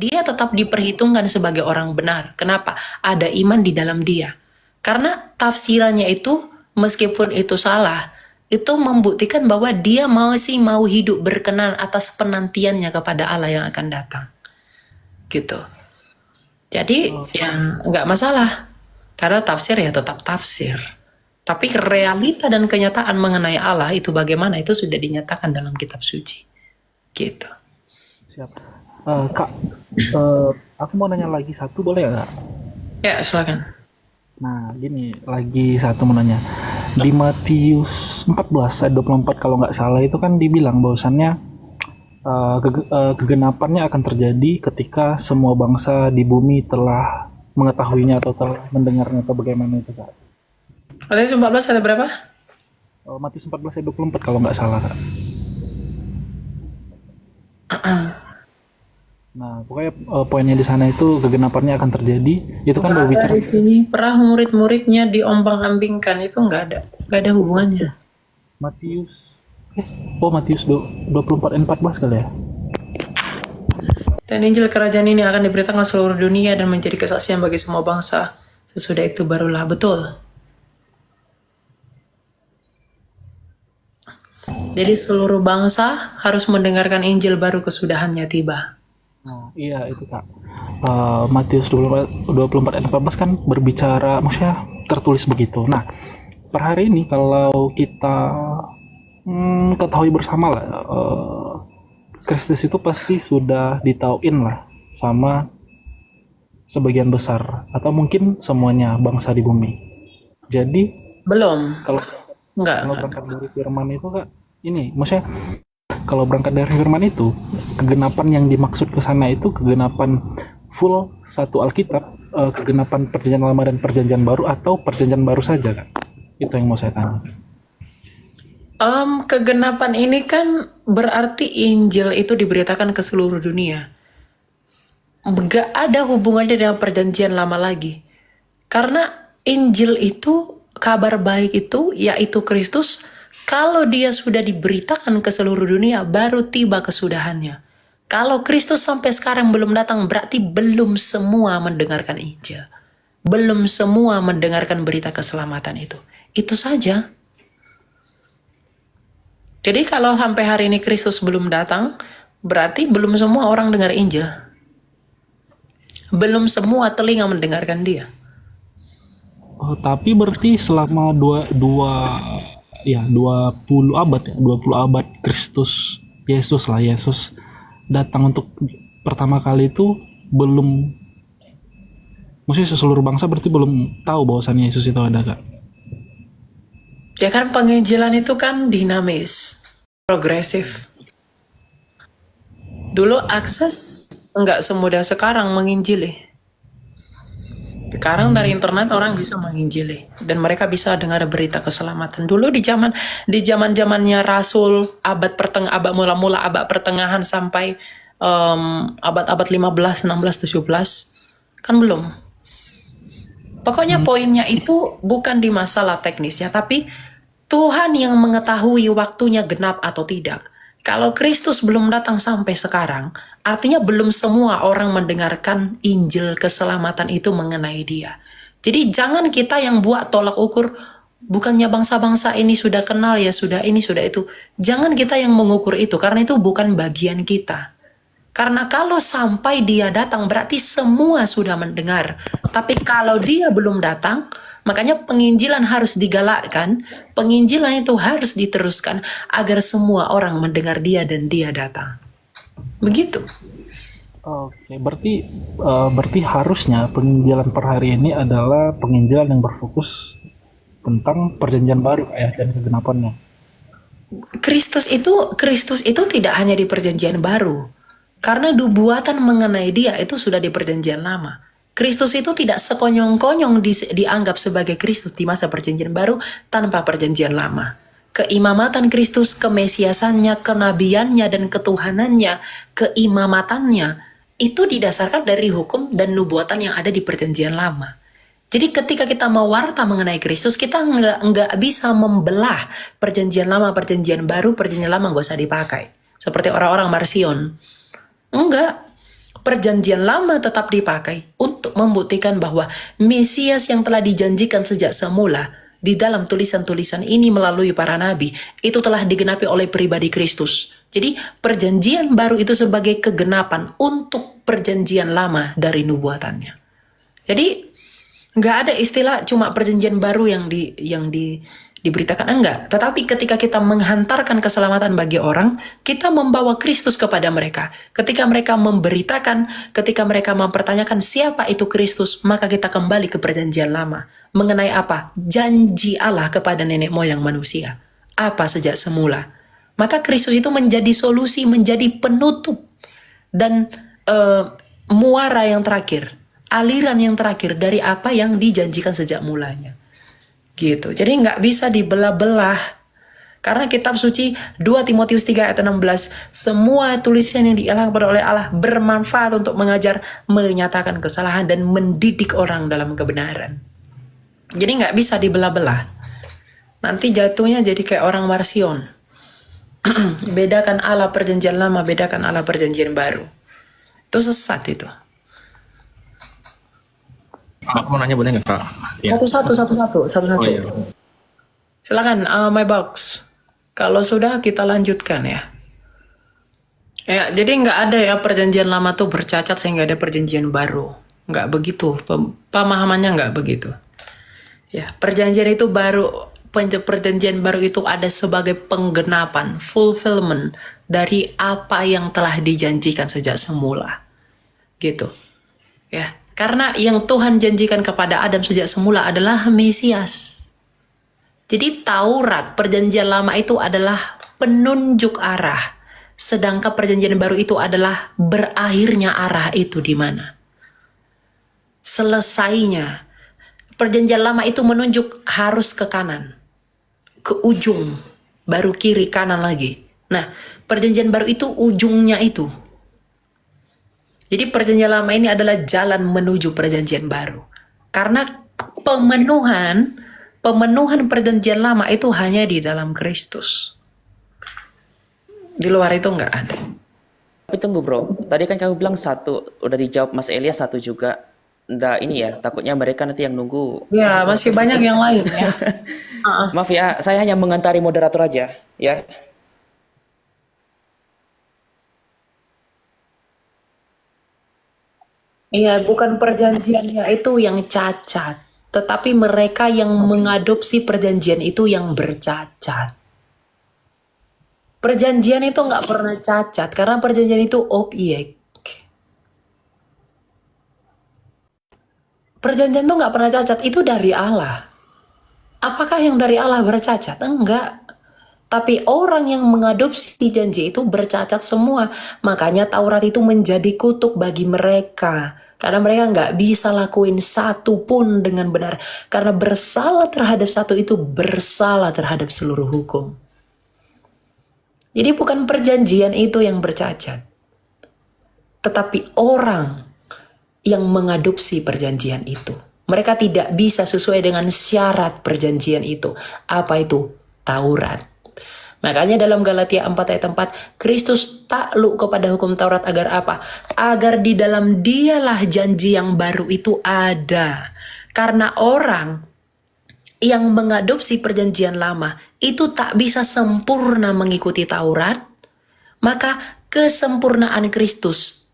dia tetap diperhitungkan sebagai orang benar. Kenapa? Ada iman di dalam dia. Karena tafsirannya itu, meskipun itu salah, itu membuktikan bahwa dia masih mau hidup berkenan atas penantiannya kepada Allah yang akan datang. Gitu. Jadi ya nggak masalah. Karena tafsir ya tetap tafsir. Tapi realita dan kenyataan mengenai Allah itu bagaimana, itu sudah dinyatakan dalam kitab suci. Gitu. Siap. Kak, aku mau nanya lagi satu, boleh nggak? Ya, silakan. Nah, gini, lagi satu mau nanya. Di Matius 14 ayat 24 kalau nggak salah itu kan dibilang bahwasannya kegenapannya akan terjadi ketika semua bangsa di bumi telah mengetahuinya atau telah mendengarnya atau bagaimana itu, Kak. Matius 14 ada berapa? Matius 14 ayat 24 kalau nggak salah, Kak. Nah, pokoknya poinnya di sana itu kegenapannya akan terjadi. Itu kan Nggak ada berbicara di sini. Pernah murid-muridnya diombang-ambingkan, itu nggak ada hubungannya. Matius. Matius 24 ayat 14 kali ya. Dan Injil kerajaan ini akan diberitakan seluruh dunia dan menjadi kesaksian bagi semua bangsa. Sesudah itu barulah betul. Jadi seluruh bangsa harus mendengarkan Injil baru kesudahannya tiba. Oh, iya itu, Kak. Matius 24 ayat 14 kan berbicara, maksudnya tertulis begitu. Nah, per hari ini kalau kita ketahui bersama lah, Kristus itu pasti sudah ditauin lah sama sebagian besar atau mungkin semuanya bangsa di bumi. Jadi Belum. kalau Enggak. berangkat dari firman itu, Kak, ini maksudnya kalau berangkat dari firman itu, kegenapan yang dimaksud ke sana itu kegenapan full satu Alkitab, kegenapan perjanjian lama dan perjanjian baru atau perjanjian baru saja, Kak? Itu yang mau saya tanya. Kegenapan ini kan berarti Injil itu diberitakan ke seluruh dunia. Nggak ada hubungannya dengan perjanjian lama lagi. Karena Injil itu, kabar baik itu, yaitu Kristus, kalau dia sudah diberitakan ke seluruh dunia, baru tiba kesudahannya. Kalau Kristus sampai sekarang belum datang, berarti belum semua mendengarkan Injil. Belum semua mendengarkan berita keselamatan itu. Itu saja. Jadi kalau sampai hari ini Kristus belum datang, berarti belum semua orang dengar Injil. Belum semua telinga mendengarkan dia. Tapi berarti selama 20 abad ya, 20 abad Yesus datang untuk pertama kali itu belum, maksudnya seluruh bangsa berarti belum tahu bahwasannya Yesus itu ada, Kak. Ya kan penginjilan itu kan dinamis, progresif. Dulu akses nggak semudah sekarang menginjili. Sekarang dari internet orang bisa menginjili dan mereka bisa dengar berita keselamatan. Dulu di zamannya Rasul, abad mula-mula abad pertengahan sampai abad-abad 15, 16, 17 kan belum. Pokoknya poinnya itu bukan di masalah teknisnya, tapi Tuhan yang mengetahui waktunya genap atau tidak. Kalau Kristus belum datang sampai sekarang, artinya belum semua orang mendengarkan Injil keselamatan itu mengenai dia. Jadi jangan kita yang buat tolak ukur, bukannya bangsa-bangsa ini sudah kenal ya, sudah ini, sudah itu. Jangan kita yang mengukur itu, karena itu bukan bagian kita. Karena kalau sampai dia datang, berarti semua sudah mendengar. Tapi kalau dia belum datang, makanya penginjilan harus digalakkan, penginjilan itu harus diteruskan agar semua orang mendengar dia dan dia datang. Begitu. Oke, berarti harusnya penginjilan per hari ini adalah penginjilan yang berfokus tentang perjanjian baru ya dan kegenapannya. Kristus itu tidak hanya di perjanjian baru. Karena nubuatan mengenai dia itu sudah di perjanjian lama. Kristus itu tidak sekonyong-konyong dianggap sebagai Kristus di masa perjanjian baru tanpa perjanjian lama. Keimamatan Kristus, kemesiasannya, kenabiannya, dan ketuhanannya, keimamatannya, itu didasarkan dari hukum dan nubuatan yang ada di perjanjian lama. Jadi ketika kita mewarta mengenai Kristus, kita nggak bisa membelah perjanjian lama, perjanjian baru, perjanjian lama nggak usah dipakai. Seperti orang-orang Marsion. Enggak. perjanjian lama tetap dipakai untuk membuktikan bahwa Mesias yang telah dijanjikan sejak semula di dalam tulisan-tulisan ini melalui para nabi itu telah digenapi oleh pribadi Kristus. Jadi perjanjian baru itu sebagai kegenapan untuk perjanjian lama dari nubuatannya. Jadi nggak ada istilah cuma perjanjian baru yang diberitakan, enggak. Tetapi ketika kita menghantarkan keselamatan bagi orang, kita membawa Kristus kepada mereka. Ketika mereka memberitakan, ketika mereka mempertanyakan siapa itu Kristus, maka kita kembali ke perjanjian lama. Mengenai apa? Janji Allah kepada nenek moyang manusia. Apa sejak semula. Maka Kristus itu menjadi solusi, menjadi penutup. Dan muara yang terakhir, aliran yang terakhir dari apa yang dijanjikan sejak mulanya. Gitu. Jadi nggak bisa dibelah-belah. Karena kitab suci 2 Timotius 3 ayat 16, semua tulisan yang diilhamkan oleh Allah bermanfaat untuk mengajar, menyatakan kesalahan, dan mendidik orang dalam kebenaran. Jadi nggak bisa dibelah-belah. Nanti jatuhnya jadi kayak orang Marsion. Bedakan Allah perjanjian lama, bedakan Allah perjanjian baru. Itu sesat itu. Aku mau nanya boleh nggak Kak? Ya. Satu-satu. Oh iya. Silakan, my box. Kalau sudah kita lanjutkan ya. Ya, jadi nggak ada ya perjanjian lama tuh bercacat sehingga ada perjanjian baru. Nggak begitu. Pemahamannya nggak begitu. Ya, perjanjian itu baru. Perjanjian baru itu ada sebagai penggenapan, fulfillment dari apa yang telah dijanjikan sejak semula. Gitu. Ya. Karena yang Tuhan janjikan kepada Adam sejak semula adalah Mesias. Jadi Taurat, perjanjian lama itu adalah penunjuk arah. Sedangkan perjanjian baru itu adalah berakhirnya arah itu di mana. Selesainya. Perjanjian lama itu menunjuk harus ke kanan. Ke ujung. Baru kiri, kanan lagi. Nah, perjanjian baru itu ujungnya itu. Jadi perjanjian lama ini adalah jalan menuju perjanjian baru. Karena pemenuhan perjanjian lama itu hanya di dalam Kristus. Di luar itu enggak ada. Tapi tunggu bro, tadi kan kamu bilang satu, udah dijawab Mas Elia satu juga. Nggak ini ya, takutnya mereka nanti yang nunggu. Ya, masih banyak yang lain ya. Maaf ya, saya hanya mengantari moderator aja ya. Iya, bukan perjanjiannya itu yang cacat, tetapi mereka yang mengadopsi perjanjian itu yang bercacat. Perjanjian itu nggak pernah cacat, karena perjanjian itu objek. Perjanjian itu nggak pernah cacat, itu dari Allah. Apakah yang dari Allah bercacat? Enggak. Tapi orang yang mengadopsi janji itu bercacat semua. Makanya Taurat itu menjadi kutuk bagi mereka. Karena mereka nggak bisa lakuin satu pun dengan benar. Karena bersalah terhadap satu itu bersalah terhadap seluruh hukum. Jadi bukan perjanjian itu yang bercacat. Tetapi orang yang mengadopsi perjanjian itu. Mereka tidak bisa sesuai dengan syarat perjanjian itu. Apa itu? Taurat. Makanya dalam Galatia 4 ayat 4, Kristus takluk kepada hukum Taurat agar apa? Agar di dalam dialah janji yang baru itu ada. Karena orang yang mengadopsi perjanjian lama itu tak bisa sempurna mengikuti Taurat, maka kesempurnaan Kristus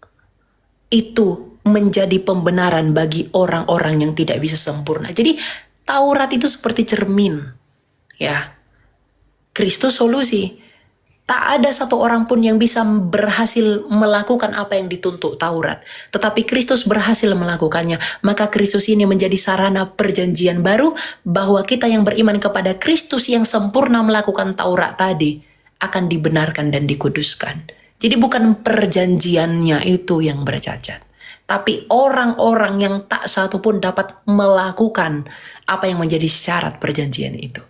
itu menjadi pembenaran bagi orang-orang yang tidak bisa sempurna. Jadi Taurat itu seperti cermin, ya. Kristus solusi. Tak ada satu orang pun yang bisa berhasil melakukan apa yang dituntut Taurat. Tetapi Kristus berhasil melakukannya. Maka Kristus ini menjadi sarana perjanjian baru bahwa kita yang beriman kepada Kristus yang sempurna melakukan Taurat tadi akan dibenarkan dan dikuduskan. Jadi bukan perjanjiannya itu yang bercacat. Tapi orang-orang yang tak satu pun dapat melakukan apa yang menjadi syarat perjanjian itu.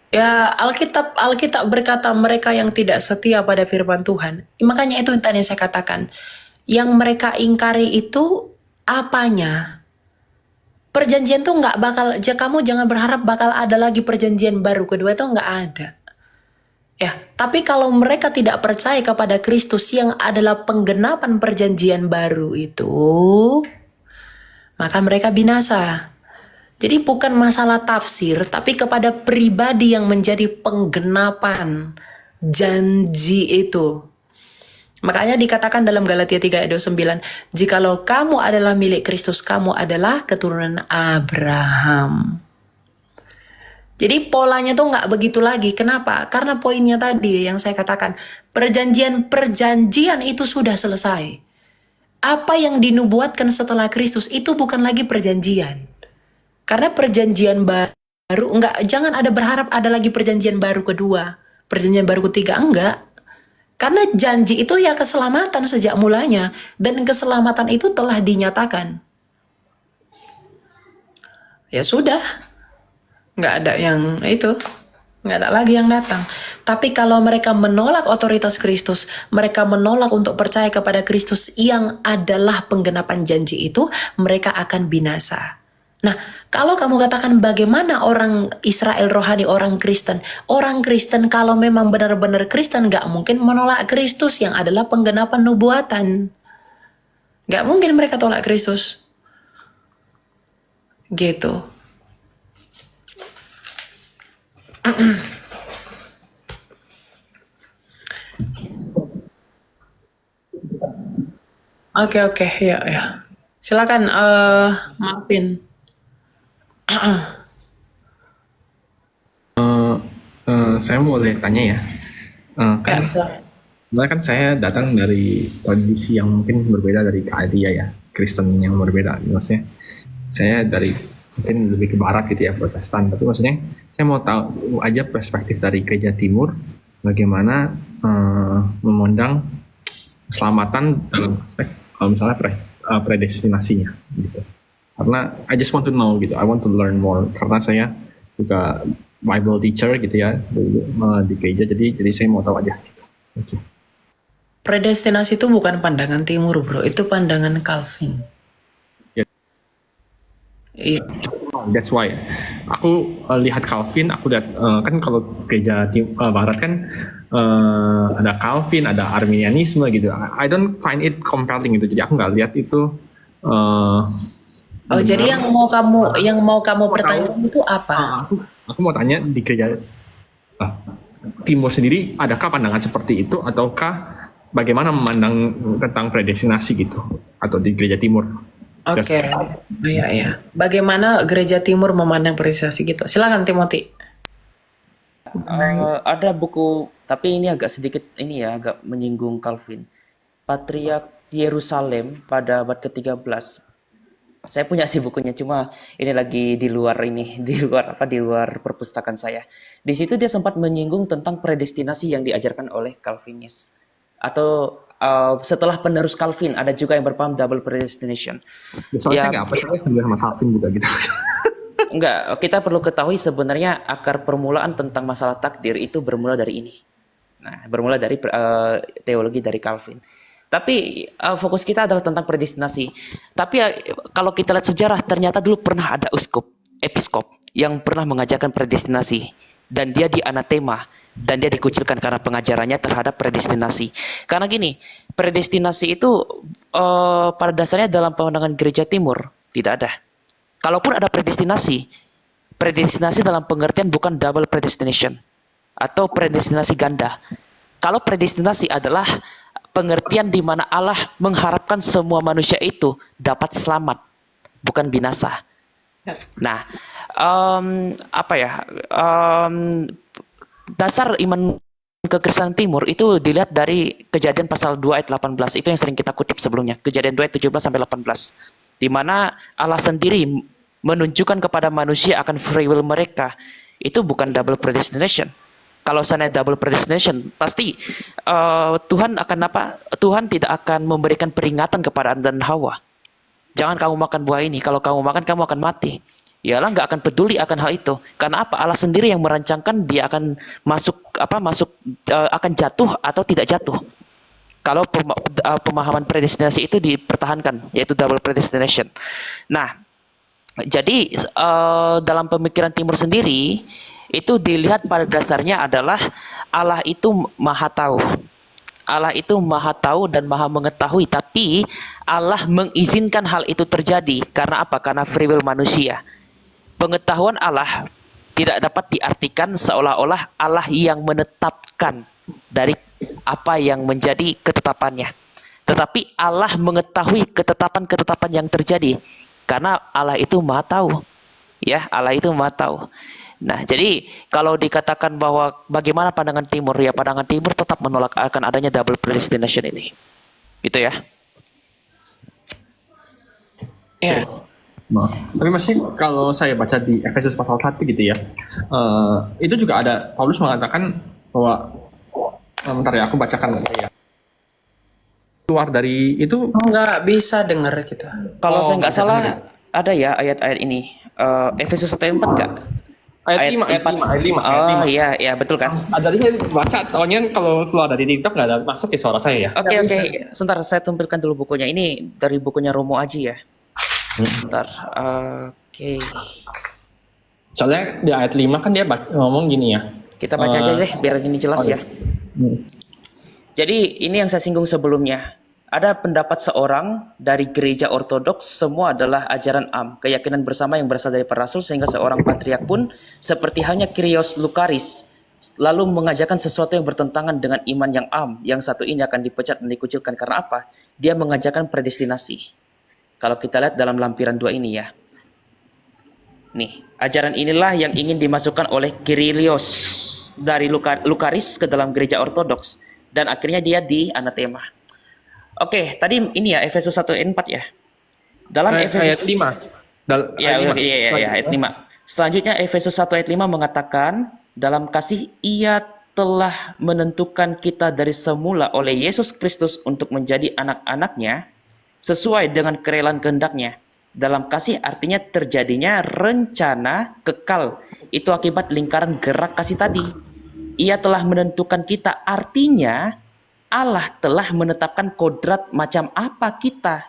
Ya, Alkitab berkata mereka yang tidak setia pada firman Tuhan. Makanya itu yang tadi saya katakan. Yang mereka ingkari itu apanya? Perjanjian tuh nggak bakal, kamu jangan berharap bakal ada lagi perjanjian baru kedua, itu nggak ada. Ya, tapi kalau mereka tidak percaya kepada Kristus yang adalah penggenapan perjanjian baru itu, maka mereka binasa. Jadi bukan masalah tafsir, tapi kepada pribadi yang menjadi penggenapan janji itu. Makanya dikatakan dalam Galatia 3 ayat 29, jikalau kamu adalah milik Kristus, kamu adalah keturunan Abraham. Jadi polanya tuh nggak begitu lagi. Kenapa? Karena poinnya tadi yang saya katakan, perjanjian itu sudah selesai. Apa yang dinubuatkan setelah Kristus itu bukan lagi perjanjian. Karena perjanjian baru, jangan ada berharap ada lagi perjanjian baru kedua, perjanjian baru ketiga, enggak. Karena janji itu ya keselamatan sejak mulanya, dan keselamatan itu telah dinyatakan. Ya sudah, nggak ada yang itu, nggak ada lagi yang datang. Tapi kalau mereka menolak otoritas Kristus, mereka menolak untuk percaya kepada Kristus yang adalah penggenapan janji itu, mereka akan binasa. Nah, kalau kamu katakan bagaimana orang Israel rohani, orang Kristen kalau memang benar-benar Kristen nggak mungkin menolak Kristus yang adalah penggenapan nubuatan. Nggak mungkin mereka tolak Kristus. Gitu. Oke, ya. Silakan, maafin. Saya boleh tanya ya. Ya, Kan silakan. sebenarnya kan saya datang dari tradisi yang mungkin berbeda dari Kak Adia ya, Kristen yang berbeda. Maksudnya saya dari mungkin lebih ke barat gitu ya, Protestan. Tapi maksudnya saya mau tahu aja perspektif dari gereja timur, bagaimana memandang keselamatan dalam aspek kalau misalnya predestinasinya gitu. Karena I just want to know gitu, I want to learn more. Karena saya juga Bible teacher gitu ya dulu di gereja, jadi saya mau tahu aja gitu. Oke. Predestinasi itu bukan pandangan timur, bro. Itu pandangan Calvin. Ya. Iya. That's why aku lihat Calvin, aku lihat kan kalau gereja barat kan ada Calvin, ada Arminianisme gitu. I don't find it compelling gitu. Jadi aku nggak lihat itu. Oh, jadi yang mau kamu pertanyakan itu apa? Aku mau tanya di gereja timur sendiri, adakah pandangan seperti itu ataukah bagaimana memandang tentang predestinasi gitu atau di gereja timur? Oke, ya. Bagaimana gereja timur memandang predestinasi gitu? Silakan Timothy. Ada buku, tapi ini agak sedikit ini ya, agak menyinggung Calvin. Patriark Yerusalem pada abad ke-13. Saya punya sih bukunya, cuma ini lagi di luar di luar perpustakaan saya. Di situ dia sempat menyinggung tentang predestinasi yang diajarkan oleh Calvinis. Atau setelah penerus Calvin ada juga yang berpaham double predestination. Soalnya nggak percaya sebenarnya sama Calvin juga gitu. Enggak, kita perlu ketahui sebenarnya akar permulaan tentang masalah takdir itu bermula dari ini. Nah, bermula dari teologi dari Calvin. Tapi fokus kita adalah tentang predestinasi. Tapi kalau kita lihat sejarah, ternyata dulu pernah ada episkop yang pernah mengajarkan predestinasi. Dan dia dianatema. Dan dia dikucilkan karena pengajarannya terhadap predestinasi. Karena gini, predestinasi itu pada dasarnya dalam pandangan gereja timur tidak ada. Kalaupun ada predestinasi dalam pengertian bukan double predestination. Atau predestinasi ganda. Kalau predestinasi adalah pengertian di mana Allah mengharapkan semua manusia itu dapat selamat, bukan binasa. Nah, dasar iman kekristenan timur itu dilihat dari Kejadian pasal 2 ayat 18. Itu yang sering kita kutip sebelumnya. Kejadian 2 ayat 17 sampai 18. Di mana Allah sendiri menunjukkan kepada manusia akan free will mereka. Itu bukan double predestination. Kalau sana double predestination, pasti Tuhan tidak akan memberikan peringatan kepada Adam dan Hawa. Jangan kamu makan buah ini. Kalau kamu makan, kamu akan mati. Ya Allah nggak akan peduli akan hal itu. Karena apa? Allah sendiri yang merancangkan dia akan akan jatuh atau tidak jatuh. Kalau pemahaman predestinasi itu dipertahankan, yaitu double predestination. Nah, Jadi dalam pemikiran Timur sendiri itu dilihat pada dasarnya adalah Allah itu maha tahu. Allah itu maha tahu dan maha mengetahui, tapi Allah mengizinkan hal itu terjadi. Karena apa? Karena free will manusia. Pengetahuan Allah tidak dapat diartikan seolah-olah Allah yang menetapkan dari apa yang menjadi ketetapannya. Tetapi Allah mengetahui ketetapan-ketetapan yang terjadi. Karena Allah itu maha tahu. Ya, Allah itu maha tahu. Nah, jadi kalau dikatakan bahwa bagaimana pandangan Timur, ya pandangan Timur tetap menolak akan adanya double predestination ini. Gitu ya. Ya, Nah, tapi masih kalau saya baca di Efesus pasal 1 gitu ya, itu juga ada Paulus mengatakan bahwa, bentar ya, aku bacakan ya. Keluar dari itu, nggak bisa dengar kita. Kalau saya nggak bisa salah dengar. ada ya ayat-ayat ini. Efesus 1 ayat 4 nggak? ayat 5, ayat 5. Oh iya, iya betul kan? Tadi saya baca, soalnya kalau keluar dari TikTok nggak ada masuk di suara saya ya. Oke, Nggak oke. bisa. Sebentar, saya tampilkan dulu bukunya. Ini dari bukunya Romo Aji ya. Sebentar. Oke. Soalnya di ayat 5 kan dia ngomong gini ya. Kita baca aja deh biar ini jelas ya. Hmm. Jadi ini yang saya singgung sebelumnya. Ada pendapat seorang dari gereja ortodoks, semua adalah ajaran am, keyakinan bersama yang berasal dari para rasul, sehingga seorang patriark pun seperti halnya Kyrios Lukaris lalu mengajarkan sesuatu yang bertentangan dengan iman yang am. Yang satu ini akan dipecat dan dikucilkan karena apa? Dia mengajarkan predestinasi. Kalau kita lihat dalam lampiran 2 ini ya. Nih, ajaran inilah yang ingin dimasukkan oleh Kyrios dari Lukaris ke dalam gereja ortodoks, dan akhirnya dia di anatema. Oke, tadi ini ya Efesus 1 ayat 4 ya. Dalam Ayat Efesus 5. iya, ayat 5. Selanjutnya Efesus 1 ayat 5 mengatakan, dalam kasih ia telah menentukan kita dari semula oleh Yesus Kristus untuk menjadi anak-anaknya sesuai dengan kerelaan kehendaknya. Dalam kasih artinya terjadinya rencana kekal. Itu akibat lingkaran gerak kasih tadi. Ia telah menentukan kita, artinya Allah telah menetapkan kodrat macam apa kita.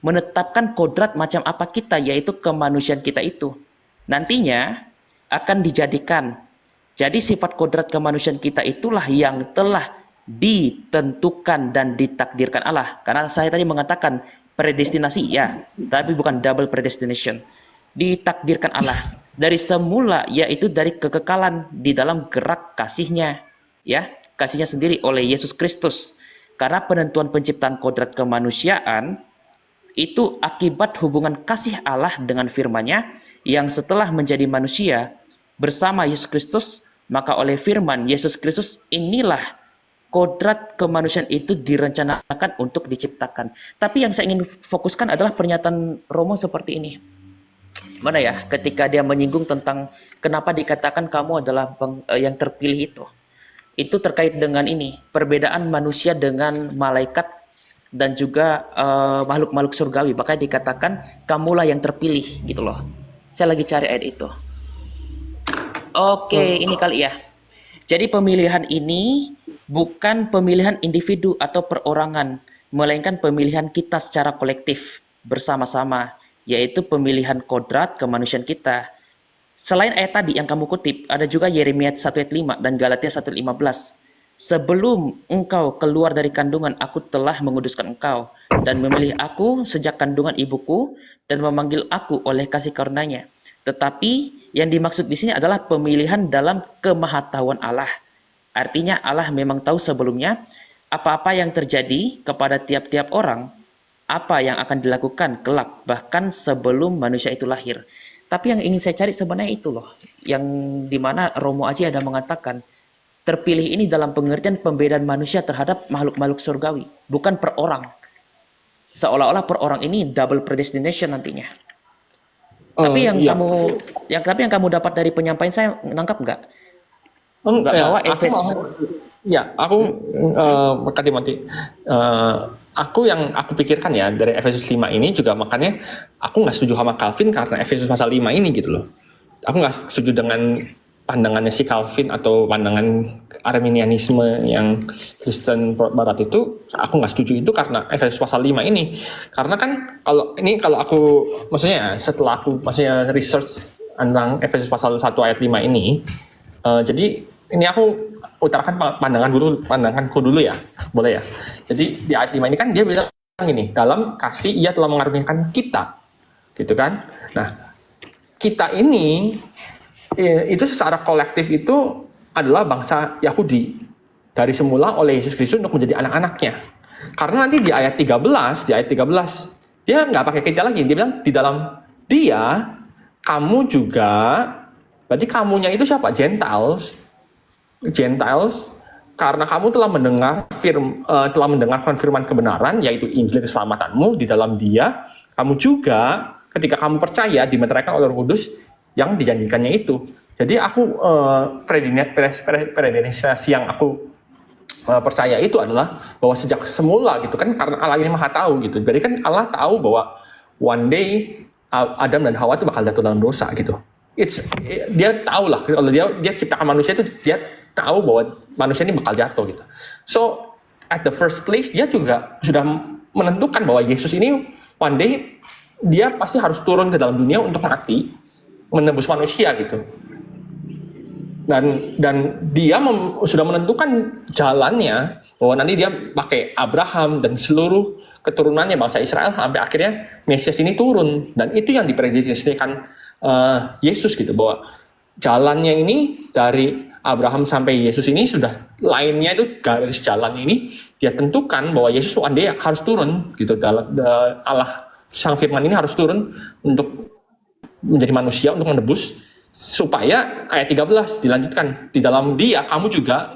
Menetapkan kodrat macam apa kita, yaitu kemanusiaan kita itu. Nantinya akan dijadikan. Jadi sifat kodrat kemanusiaan kita itulah yang telah ditentukan dan ditakdirkan Allah. Karena saya tadi mengatakan predestinasi ya, tapi bukan double predestination. Ditakdirkan Allah dari semula, yaitu dari kekekalan di dalam gerak kasihnya. Ya, kasihnya sendiri oleh Yesus Kristus. Karena penentuan penciptaan kodrat kemanusiaan itu akibat hubungan kasih Allah dengan firman-Nya yang setelah menjadi manusia bersama Yesus Kristus, maka oleh firman Yesus Kristus inilah kodrat kemanusiaan itu direncanakan untuk diciptakan. Tapi yang saya ingin fokuskan adalah pernyataan Romo seperti ini. Mana ya, ketika dia menyinggung tentang kenapa dikatakan kamu adalah yang terpilih itu. Itu terkait dengan ini, perbedaan manusia dengan malaikat dan juga makhluk-makhluk surgawi. Makanya dikatakan kamulah yang terpilih gitu loh. Saya lagi cari ayat itu. Oke, ini kali ya. Jadi pemilihan ini bukan pemilihan individu atau perorangan, melainkan pemilihan kita secara kolektif bersama-sama, yaitu pemilihan kodrat kemanusiaan kita. Selain ayat tadi yang kamu kutip, ada juga Yeremia 1 ayat 5 dan Galatia 1 ayat 15. Sebelum engkau keluar dari kandungan, aku telah menguduskan engkau dan memilih aku sejak kandungan ibuku dan memanggil aku oleh kasih karunia-Nya. Tetapi yang dimaksud di sini adalah pemilihan dalam kemahatauan Allah. Artinya Allah memang tahu sebelumnya apa-apa yang terjadi kepada tiap-tiap orang, apa yang akan dilakukan kelak, bahkan sebelum manusia itu lahir. Tapi yang ingin saya cari sebenarnya itu loh, yang dimana Romo Aji ada mengatakan, terpilih ini dalam pengertian pembedaan manusia terhadap makhluk-makhluk surgawi, bukan per orang. Seolah-olah per orang ini double predestination nantinya. Tapi yang Iya. kamu dapat dari penyampaian saya nangkap nggak? Nggak bahwa Aku berkati mati. Aku pikirkan ya dari Efesus 5 ini juga, makanya aku nggak setuju sama Calvin karena Efesus pasal 5 ini gitu loh. Aku nggak setuju dengan pandangannya si Calvin atau pandangan Arminianisme yang Kristen Barat itu, aku nggak setuju itu karena Efesus pasal 5 ini. Karena kan kalau aku maksudnya setelah aku maksudnya research tentang Efesus pasal 1 ayat 5 ini, jadi ini aku utarakan pandanganku dulu ya, boleh ya. Jadi di ayat 5 ini kan dia bilang gini, dalam kasih ia telah mengaruniakan kita, gitu kan. Nah, kita ini itu secara kolektif itu adalah bangsa Yahudi dari semula oleh Yesus Kristus untuk menjadi anak-anaknya. Karena nanti di ayat 13 dia nggak pakai kita lagi, dia bilang di dalam dia kamu juga, berarti kamunya itu siapa? Gentiles, karena kamu telah mendengarkan firman kebenaran, yaitu Injil keselamatanmu. Di dalam dia kamu juga ketika kamu percaya dimeteraikan oleh Roh Kudus yang dijanjikannya itu. Jadi aku predestinasi yang aku percaya itu adalah bahwa sejak semula gitu kan, karena Allah ini Maha tahu gitu. Jadi kan Allah tahu bahwa one day Adam dan Hawa itu bakal jatuh dalam dosa gitu. Dia tahu lah, kalau dia ciptakan manusia itu dia tahu bahwa manusia ini bakal jatuh gitu. So at the first place dia juga sudah menentukan bahwa Yesus ini one day dia pasti harus turun ke dalam dunia untuk mati, menebus manusia gitu. Dan dia sudah menentukan jalannya bahwa nanti dia pakai Abraham dan seluruh keturunannya bangsa Israel sampai akhirnya Mesias ini turun, dan itu yang diprediksi-kan Yesus gitu, bahwa jalannya ini dari Abraham sampai Yesus ini sudah lainnya itu garis jalannya ini dia tentukan bahwa Yesus one day harus turun gitu, Allah Sang Firman ini harus turun untuk menjadi manusia untuk menebus, supaya ayat 13 dilanjutkan di dalam dia kamu juga,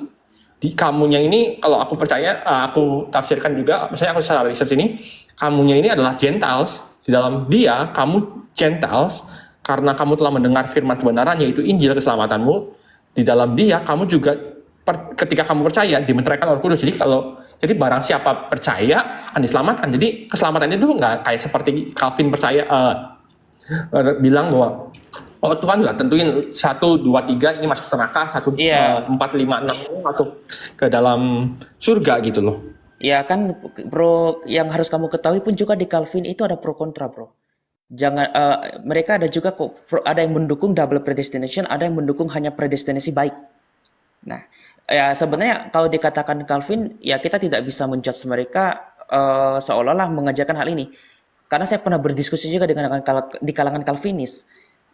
di kamunya ini kalau aku percaya aku tafsirkan juga, misalnya aku secara research ini kamunya ini adalah Gentiles, di dalam dia kamu Gentiles karena kamu telah mendengar firman kebenaran yaitu Injil keselamatanmu, di dalam dia kamu juga ketika kamu percaya dimeteraikan Roh Kudus. Jadi barang siapa percaya akan diselamatkan. Jadi keselamatan itu nggak kayak seperti Calvin percaya bilang bahwa oh Tuhan nggak tentuin 1, 2, 3 ini masuk neraka, 1, 4, 5, 6 masuk ke dalam surga gitu loh. Ya kan bro, yang harus kamu ketahui pun juga di Calvin itu ada pro kontra bro. Jangan mereka ada juga kok, ada yang mendukung double predestination, ada yang mendukung hanya predestinasi baik. Nah, ya sebenarnya kalau dikatakan Calvin, ya kita tidak bisa menjudge mereka seolah-olah mengajarkan hal ini. Karena saya pernah berdiskusi juga di kalangan Calvinis.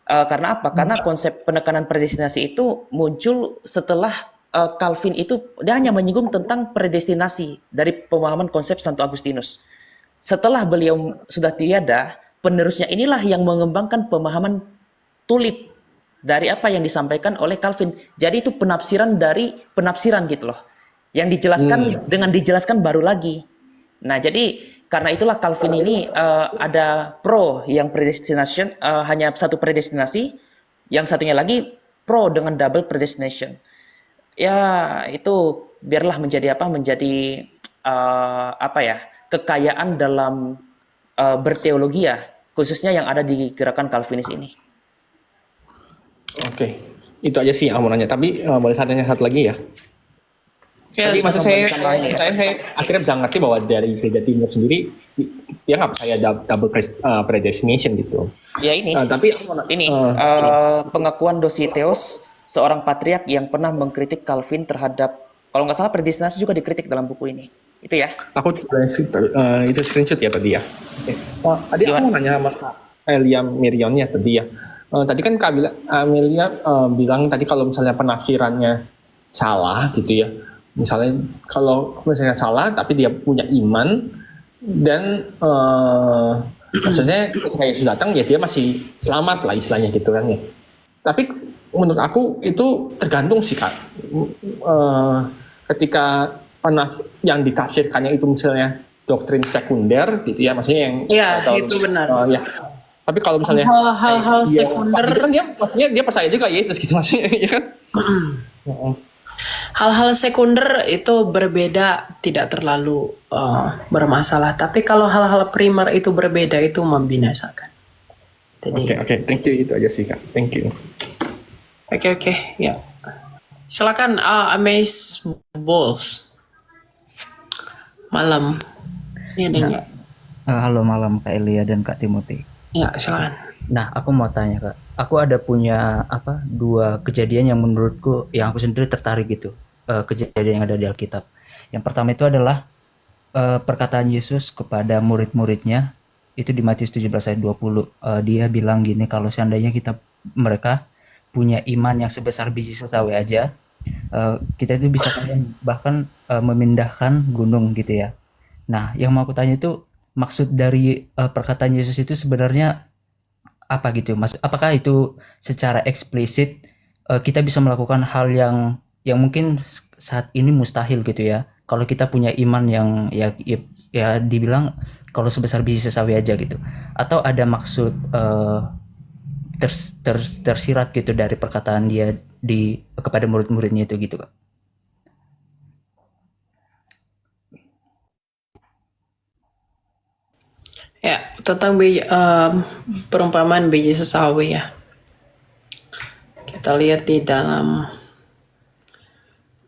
Karena apa? Karena konsep penekanan predestinasi itu muncul setelah Calvin itu dia hanya menyinggung tentang predestinasi dari pemahaman konsep Santo Agustinus. Setelah beliau sudah tiada, penerusnya inilah yang mengembangkan pemahaman tulip dari apa yang disampaikan oleh Calvin. Jadi itu penafsiran dari penafsiran gitu loh. Yang dijelaskan dengan dijelaskan baru lagi. Nah, jadi karena itulah Calvin ini ada pro yang predestination, hanya satu predestinasi, yang satunya lagi pro dengan double predestination. Ya, itu biarlah menjadi kekayaan dalam berteologi ya, khususnya yang ada di gerakan Calvinis ini. Oke, itu aja sih yang mau nanya. Tapi boleh tanya satu lagi ya. Jadi maksud saya akhirnya bisa ngerti bahwa dari gereja timur sendiri dia nggak percaya double predestination gitu. Ya ini. Tapi pengakuan Dositeos, seorang patriark yang pernah mengkritik Calvin terhadap, kalau nggak salah predestinasi juga dikritik dalam buku ini. Itu ya. Aku itu screenshot ya tadi ya. Tadi aku mau nanya sama Kak Elia Mirionnya tadi ya. Tadi kan Kak Amelia bilang tadi kalau misalnya penafsirannya salah gitu ya. Misalnya kalau misalnya salah tapi dia punya iman dan maksudnya ketika Yesus datang ya dia masih selamat lah istilahnya gitu kan ya. Tapi menurut aku itu tergantung sih Kak. Ketika yang ditafsirkannya itu misalnya doktrin sekunder gitu ya, maksudnya yang itu benar. Ya. Tapi kalau misalnya hal-hal sekunder kan dia percaya juga Yesus gitu maksudnya ya kan. Hal-hal sekunder itu berbeda, tidak terlalu bermasalah. Tapi kalau hal-hal primer itu berbeda, itu membinasakan. Oke, thank you, itu aja sih Kak. Thank you. Oke, ya. Silakan Amaze Balls. Malam. Ini ada Nah, nggak? halo malam Kak Elia dan Kak Timothy. Ya, silakan. Nah, aku mau tanya Kak. Aku ada punya dua kejadian yang menurutku yang aku sendiri tertarik gitu. Kejadian yang ada di Alkitab. Yang pertama itu adalah perkataan Yesus kepada murid-muridnya itu di Matius 17 ayat 20. Dia bilang gini, kalau seandainya mereka punya iman yang sebesar biji sesawi aja, kita itu bisa bahkan memindahkan gunung gitu ya. Nah, yang mau aku tanya itu maksud dari perkataan Yesus itu sebenarnya apa gitu? Apakah itu secara eksplisit kita bisa melakukan hal yang mungkin saat ini mustahil gitu ya? Kalau kita punya iman yang ya dibilang kalau sebesar biji sesawi aja gitu. Atau ada maksud tersirat gitu dari perkataan dia kepada murid-muridnya itu gitu, Kak? Ya, tentang perumpamaan biji sesawi ya. Kita lihat di dalam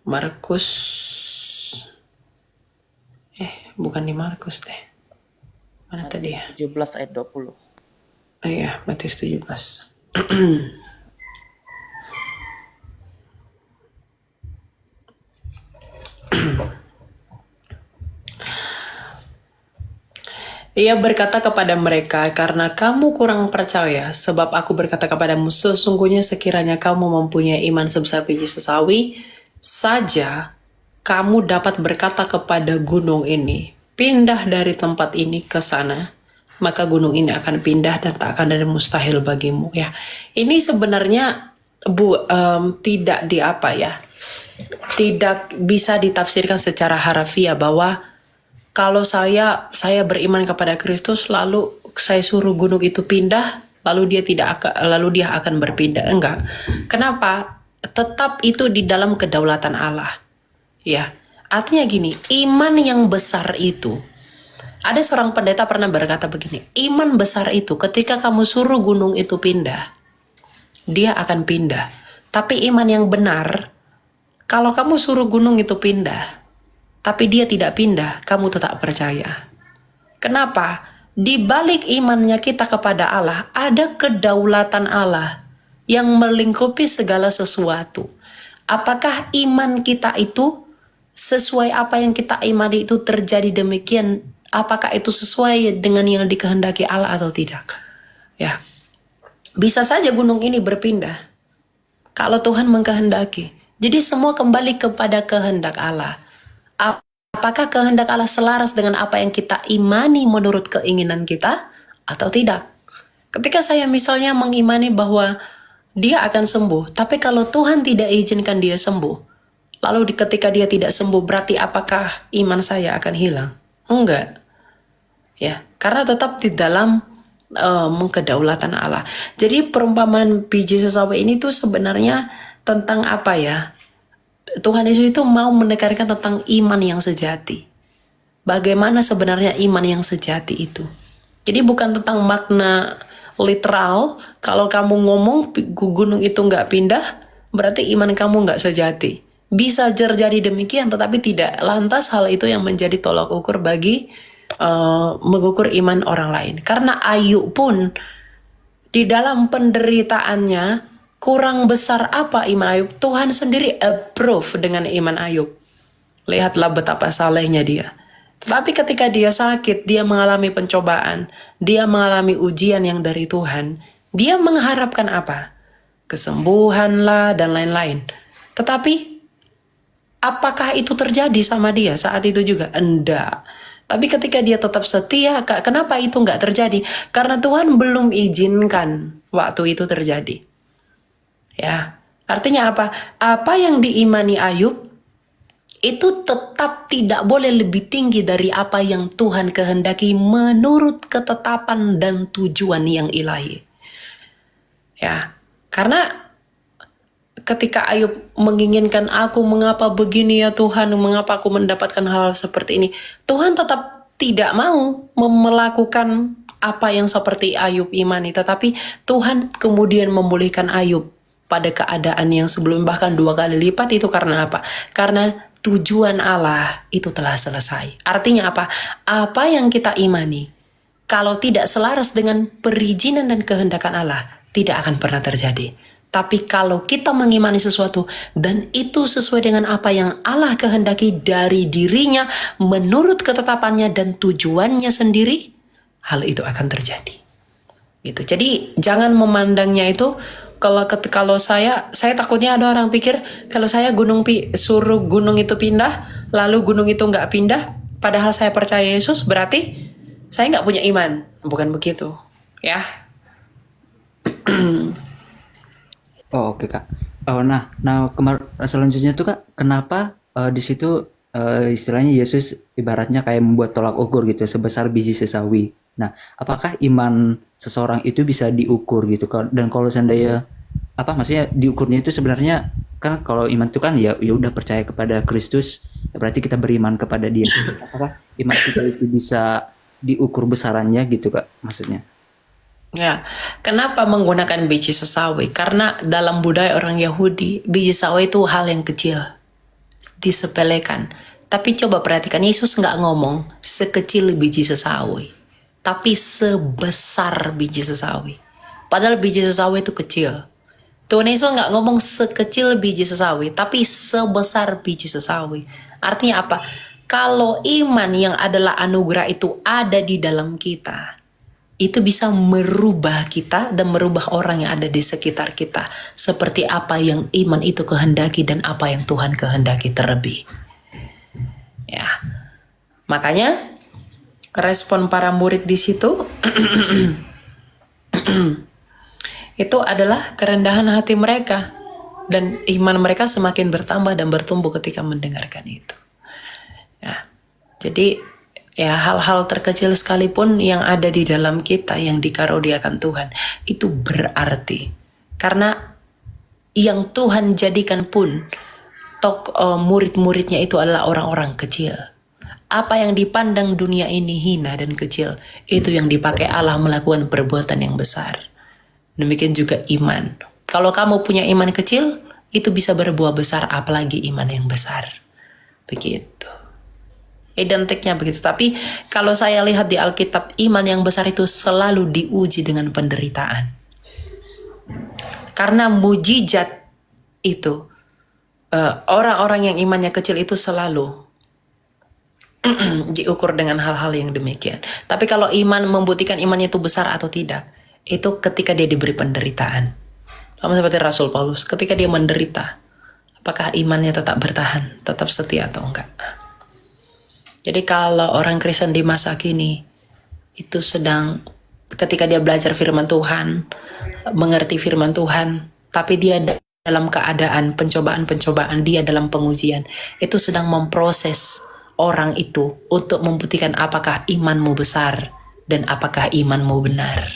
Markus. Bukan di Markus deh. Mana tadi ya? 17 ayat 20. Iya, Matius 17. Ia berkata kepada mereka, karena kamu kurang percaya, sebab aku berkata kepadamu, sesungguhnya sekiranya kamu mempunyai iman sebesar biji sesawi saja, kamu dapat berkata kepada gunung ini, pindah dari tempat ini ke sana, maka gunung ini akan pindah dan tak akan ada mustahil bagimu. Ya, ini sebenarnya tidak tidak bisa ditafsirkan secara harafiah bahwa kalau saya beriman kepada Kristus lalu saya suruh gunung itu pindah lalu dia akan berpindah. Enggak. Kenapa? Tetap itu di dalam kedaulatan Allah. Ya. Artinya gini, iman yang besar itu, ada seorang pendeta pernah berkata begini, iman besar itu ketika kamu suruh gunung itu pindah, dia akan pindah. Tapi iman yang benar, kalau kamu suruh gunung itu pindah, tapi dia tidak pindah, kamu tetap percaya. Kenapa? Di balik imannya kita kepada Allah, ada kedaulatan Allah yang melingkupi segala sesuatu. Apakah iman kita itu sesuai apa yang kita imani itu terjadi demikian? Apakah itu sesuai dengan yang dikehendaki Allah atau tidak? Ya, bisa saja gunung ini berpindah kalau Tuhan mengkehendaki. Jadi semua kembali kepada kehendak Allah. Apakah kehendak Allah selaras dengan apa yang kita imani menurut keinginan kita atau tidak? Ketika saya misalnya mengimani bahwa dia akan sembuh, tapi kalau Tuhan tidak izinkan dia sembuh, lalu ketika dia tidak sembuh, berarti apakah iman saya akan hilang? Enggak. Ya, karena tetap di dalam kedaulatan Allah. Jadi perumpamaan biji sesawi ini tuh sebenarnya tentang apa ya? Tuhan Yesus itu mau menekankan tentang iman yang sejati. Bagaimana sebenarnya iman yang sejati itu. Jadi bukan tentang makna literal, kalau kamu ngomong gunung itu nggak pindah, berarti iman kamu nggak sejati. Bisa terjadi demikian, tetapi tidak lantas hal itu yang menjadi tolak ukur bagi mengukur iman orang lain. Karena Ayub pun di dalam penderitaannya, kurang besar apa iman Ayub, Tuhan sendiri approve dengan iman Ayub. Lihatlah betapa salehnya dia. Tetapi ketika dia sakit, dia mengalami pencobaan, dia mengalami ujian yang dari Tuhan, dia mengharapkan apa? Kesembuhanlah dan lain-lain. Tetapi apakah itu terjadi sama dia saat itu juga? Enggak. Tapi ketika dia tetap setia, kenapa itu enggak terjadi? Karena Tuhan belum izinkan waktu itu terjadi. Ya, artinya apa? Apa yang diimani Ayub itu tetap tidak boleh lebih tinggi dari apa yang Tuhan kehendaki menurut ketetapan dan tujuan yang ilahi. Ya, karena ketika Ayub menginginkan aku, mengapa begini ya Tuhan, mengapa aku mendapatkan hal seperti ini, Tuhan tetap tidak mau melakukan apa yang seperti Ayub imani, tetapi Tuhan kemudian memulihkan Ayub pada keadaan yang sebelum bahkan 2 kali lipat itu karena apa? Karena tujuan Allah itu telah selesai. Artinya apa? Apa yang kita imani kalau tidak selaras dengan perizinan dan kehendakan Allah, tidak akan pernah terjadi. Tapi kalau kita mengimani sesuatu dan itu sesuai dengan apa yang Allah kehendaki dari dirinya menurut ketetapannya dan tujuannya sendiri, hal itu akan terjadi. Gitu. Jadi jangan memandangnya itu kalau saya takutnya ada orang pikir kalau saya suruh gunung itu pindah, lalu gunung itu nggak pindah, padahal saya percaya Yesus, berarti saya nggak punya iman. Bukan begitu, ya. Oh, oke Kak. Oh, nah selanjutnya tuh Kak, kenapa di situ istilahnya Yesus ibaratnya kayak membuat tolak ukur gitu sebesar biji sesawi. Nah, apakah iman seseorang itu bisa diukur gitu? Dan kalau seandainya maksudnya diukurnya itu sebenarnya kan kalau iman itu kan ya udah percaya kepada Kristus, ya berarti kita beriman kepada Dia. Apakah iman kita itu bisa diukur besarannya gitu Kak maksudnya? Ya, kenapa menggunakan biji sesawi? Karena dalam budaya orang Yahudi, biji sesawi itu hal yang kecil, disepelekan. Tapi coba perhatikan, Yesus nggak ngomong sekecil biji sesawi, tapi sebesar biji sesawi. Padahal biji sesawi itu kecil. Tuhan Yesus nggak ngomong sekecil biji sesawi, tapi sebesar biji sesawi. Artinya apa? Kalau iman yang adalah anugerah itu ada di dalam kita, itu bisa merubah kita dan merubah orang yang ada di sekitar kita. Seperti apa yang iman itu kehendaki dan apa yang Tuhan kehendaki terlebih. Ya, makanya respon para murid di situ itu adalah kerendahan hati mereka dan iman mereka semakin bertambah dan bertumbuh ketika mendengarkan itu. Ya, jadi ya hal-hal terkecil sekalipun yang ada di dalam kita yang dikaruniakan Tuhan itu berarti karena yang Tuhan jadikan pun murid-muridnya itu adalah orang-orang kecil. Apa yang dipandang dunia ini hina dan kecil, itu yang dipakai Allah melakukan perbuatan yang besar. Demikian juga iman. Kalau kamu punya iman kecil, itu bisa berbuah besar, apalagi iman yang besar. Begitu. Identiknya begitu. Tapi kalau saya lihat di Alkitab, iman yang besar itu selalu diuji dengan penderitaan. Karena mujizat itu, orang-orang yang imannya kecil itu selalu diukur dengan hal-hal yang demikian. Tapi kalau iman membuktikan imannya itu besar atau tidak, itu ketika dia diberi penderitaan. Sama seperti Rasul Paulus, ketika dia menderita, apakah imannya tetap bertahan, tetap setia atau enggak? Jadi kalau orang Kristen di masa kini itu sedang ketika dia belajar firman Tuhan, mengerti firman Tuhan, tapi dia dalam keadaan pencobaan-pencobaan, dia dalam pengujian, itu sedang memproses orang itu untuk membuktikan apakah imanmu besar dan apakah imanmu benar.